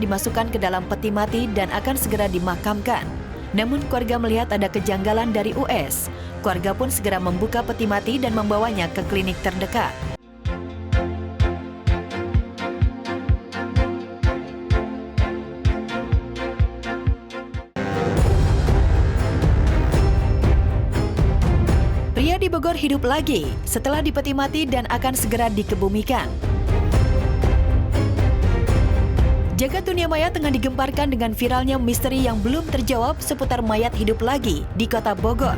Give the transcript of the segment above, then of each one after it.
dimasukkan ke dalam peti mati dan akan segera dimakamkan. Namun keluarga melihat ada kejanggalan dari US. Keluarga pun segera membuka peti mati dan membawanya ke klinik terdekat. Pria di Bogor hidup lagi setelah dipeti mati dan akan segera dikebumikan. Jagat dunia maya tengah digemparkan dengan viralnya misteri yang belum terjawab seputar mayat hidup lagi di kota Bogor.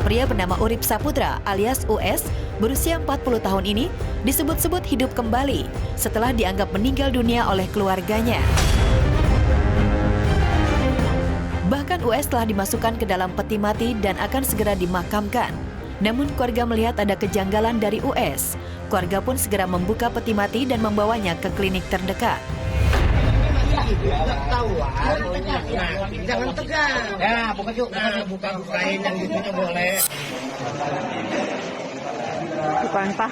Pria bernama Urip Saputra alias US berusia 40 tahun ini disebut-sebut hidup kembali setelah dianggap meninggal dunia oleh keluarganya. Bahkan US telah dimasukkan ke dalam peti mati dan akan segera dimakamkan. Namun keluarga melihat ada kejanggalan dari US. Keluarga pun segera membuka peti mati dan membawanya ke klinik terdekat. Jangan tegang. Ya, bukain yang gitu boleh. Bukan Pak.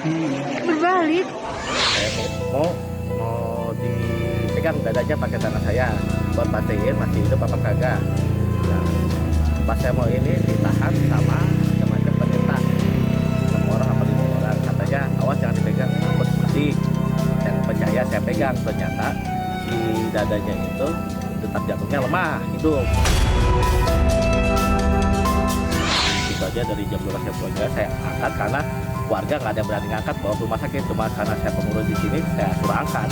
Berbalik. Mau dipegang dadanya pakai tangan saya buat pastiin masih hidup apa kagak. Nah, pas saya mau ini ditahan sama macam-macam pencinta 6 orang apa 5 orang, katanya awas jangan dipegang takut mati. Yang percaya saya pegang, ternyata di dadanya itu tetap jantungnya lemah hidup. Itu aja dari jam 12 keluarga saya angkat karena warga nggak ada yang berani ngangkat bawa ke rumah sakit, cuma karena saya pengurus di sini saya suruh angkat.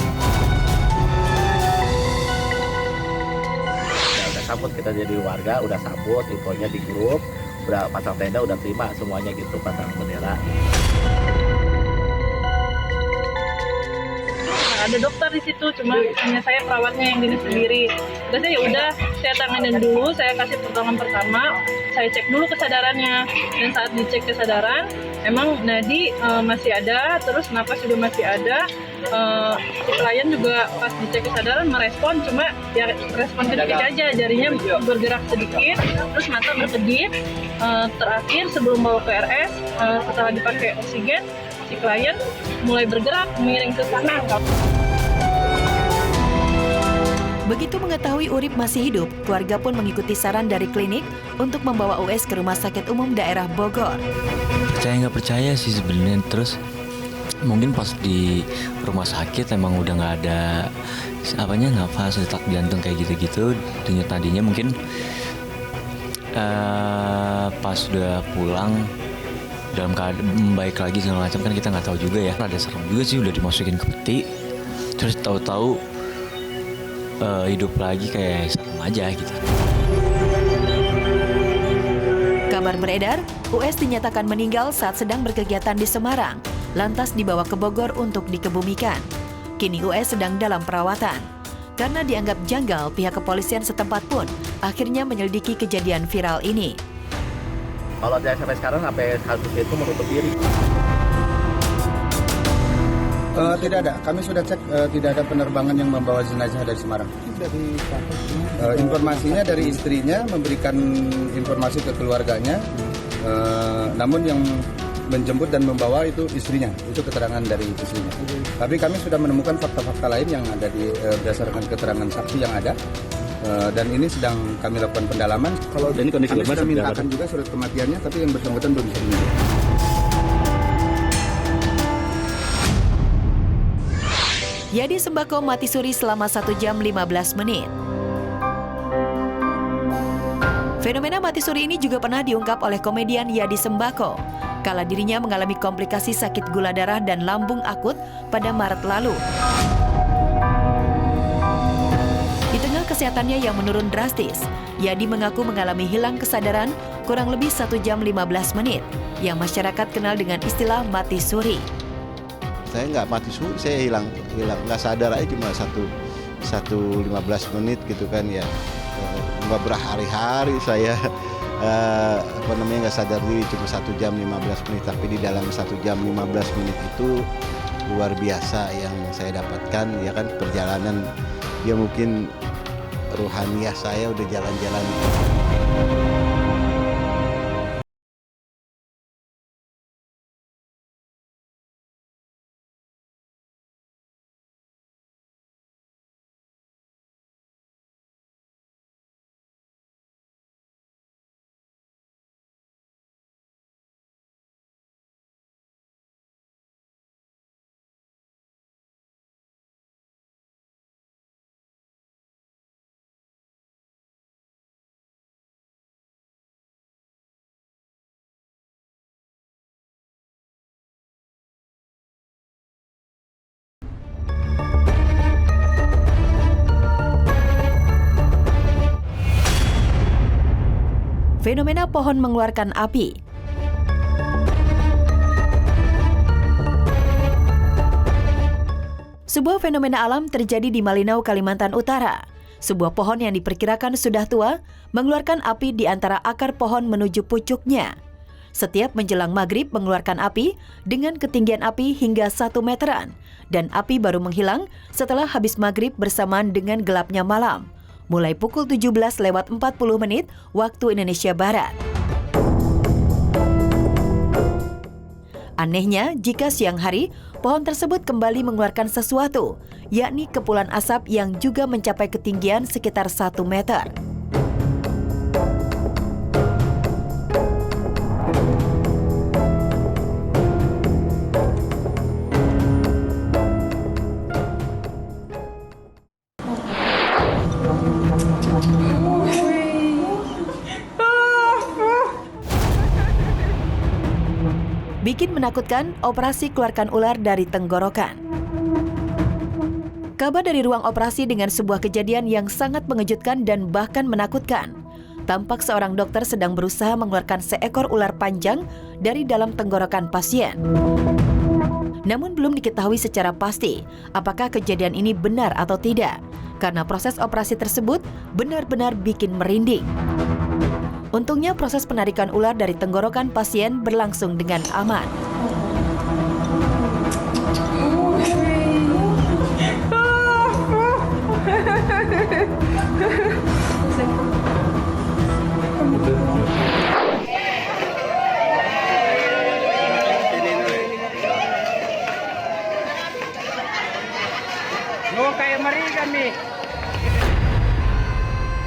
Sambut kita jadi warga, udah sambut, infonya di grup, udah pasang tenda, udah terima semuanya gitu, pasang bendera. Ada dokter di situ, cuma hanya saya perawatnya yang gini sendiri. Terus ya udah, saya tanganin dulu, saya kasih pertolongan pertama, saya cek dulu kesadarannya. Dan saat dicek kesadaran, emang nadi masih ada, terus napas juga masih ada. Si klien juga pas dicek kesadaran merespon, cuma ya respon sedikit aja, jarinya bergerak sedikit, terus mata berkedip. Terakhir sebelum bawa ke RS, setelah dipakai oksigen, si klien mulai bergerak miring ke kanan. Begitu mengetahui Urip masih hidup, keluarga pun mengikuti saran dari klinik untuk membawa US ke Rumah Sakit Umum Daerah Bogor. Percaya nggak percaya sih sebenarnya, terus mungkin pas di rumah sakit emang udah nggak ada nafas, detak jantung kayak gitu-gitu, denyut nadinya mungkin pas udah pulang dalam keadaan membaik lagi segala macam, kan kita nggak tahu juga ya. Ada serem juga sih, udah dimasukin ke peti terus tahu-tahu hidup lagi, kayak serem aja gitu. Kabar beredar, US dinyatakan meninggal saat sedang berkegiatan di Semarang, lantas dibawa ke Bogor untuk dikebumikan. Kini US sedang dalam perawatan. Karena dianggap janggal, pihak kepolisian setempat pun akhirnya menyelidiki kejadian viral ini. Kalau saya sampai sekarang sampai kasus itu menutup diri. Tidak ada, kami sudah cek tidak ada penerbangan yang membawa jenazah dari Semarang. Informasinya dari istrinya memberikan informasi ke keluarganya, namun yang menjemput dan membawa itu istrinya, itu keterangan dari istrinya. Tapi kami sudah menemukan fakta-fakta lain yang ada berdasarkan keterangan saksi yang ada, dan ini sedang kami lakukan pendalaman. Kalau ini kondisi kami sudah mintakan juga surat kematiannya, tapi yang bersangkutan belum bisa diminta. Yadi Sembako mati suri selama 1 jam 15 menit. Fenomena mati suri ini juga pernah diungkap oleh komedian Yadi Sembako kala dirinya mengalami komplikasi sakit gula darah dan lambung akut pada Maret lalu. Di tengah kesehatannya yang menurun drastis, Yadi mengaku mengalami hilang kesadaran kurang lebih 1 jam 15 menit yang masyarakat kenal dengan istilah mati suri. Saya nggak mati suri, saya hilang nggak sadar aja, cuma 1 15 menit gitu kan ya. Nggak berhari-hari saya nggak sadar diri, cuma 1 jam 15 menit, tapi di dalam 1 jam 15 menit itu luar biasa yang saya dapatkan ya kan, perjalanan ya mungkin ruhaniah saya udah jalan-jalan. Fenomena pohon mengeluarkan api. Sebuah fenomena alam terjadi di Malinau, Kalimantan Utara. Sebuah pohon yang diperkirakan sudah tua mengeluarkan api di antara akar pohon menuju pucuknya. Setiap menjelang maghrib mengeluarkan api dengan ketinggian api hingga 1 meteran, dan api baru menghilang setelah habis maghrib bersamaan dengan gelapnya malam, mulai pukul 17:40 waktu Indonesia Barat. Anehnya, jika siang hari, pohon tersebut kembali mengeluarkan sesuatu, yakni kepulan asap yang juga mencapai ketinggian sekitar 1 meter. Bikin menakutkan, operasi keluarkan ular dari tenggorokan. Kabar dari ruang operasi dengan sebuah kejadian yang sangat mengejutkan dan bahkan menakutkan. Tampak seorang dokter sedang berusaha mengeluarkan seekor ular panjang dari dalam tenggorokan pasien. Namun belum diketahui secara pasti apakah kejadian ini benar atau tidak, karena proses operasi tersebut benar-benar bikin merinding. Untungnya proses penarikan ular dari tenggorokan pasien berlangsung dengan aman.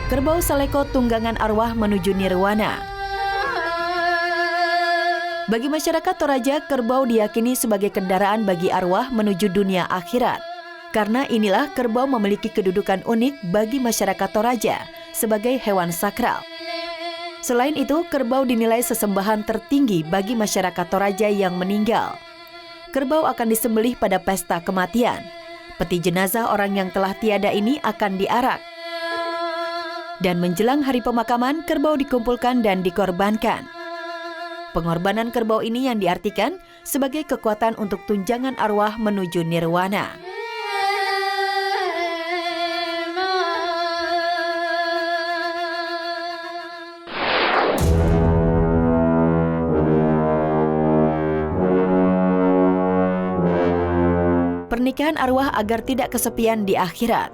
Kerbau Saleko tunggangan arwah menuju nirwana. Bagi masyarakat Toraja, kerbau diyakini sebagai kendaraan bagi arwah menuju dunia akhirat. Karena inilah kerbau memiliki kedudukan unik bagi masyarakat Toraja sebagai hewan sakral. Selain itu, kerbau dinilai sesembahan tertinggi bagi masyarakat Toraja yang meninggal. Kerbau akan disembelih pada pesta kematian. Peti jenazah orang yang telah tiada ini akan diarak. Dan menjelang hari pemakaman, kerbau dikumpulkan dan dikorbankan. Pengorbanan kerbau ini yang diartikan sebagai kekuatan untuk tunjangan arwah menuju nirwana. Pernikahan arwah agar tidak kesepian di akhirat.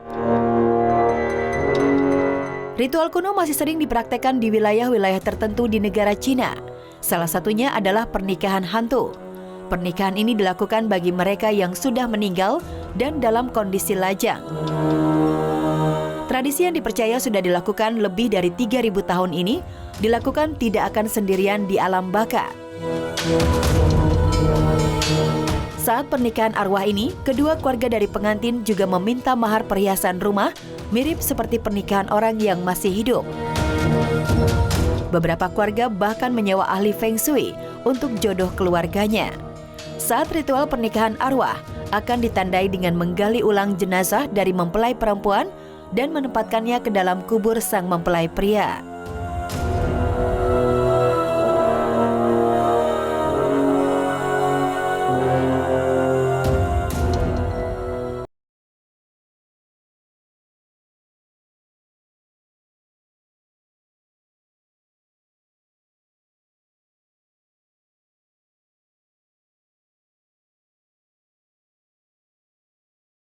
Ritual kuno masih sering dipraktekkan di wilayah-wilayah tertentu di negara Cina. Salah satunya adalah pernikahan hantu. Pernikahan ini dilakukan bagi mereka yang sudah meninggal dan dalam kondisi lajang. Tradisi yang dipercaya sudah dilakukan lebih dari 3.000 tahun ini dilakukan tidak akan sendirian di alam baka. Saat pernikahan arwah ini, kedua keluarga dari pengantin juga meminta mahar perhiasan rumah mirip seperti pernikahan orang yang masih hidup. Beberapa keluarga bahkan menyewa ahli Feng Shui untuk jodoh keluarganya. Saat ritual pernikahan arwah akan ditandai dengan menggali ulang jenazah dari mempelai perempuan dan menempatkannya ke dalam kubur sang mempelai pria.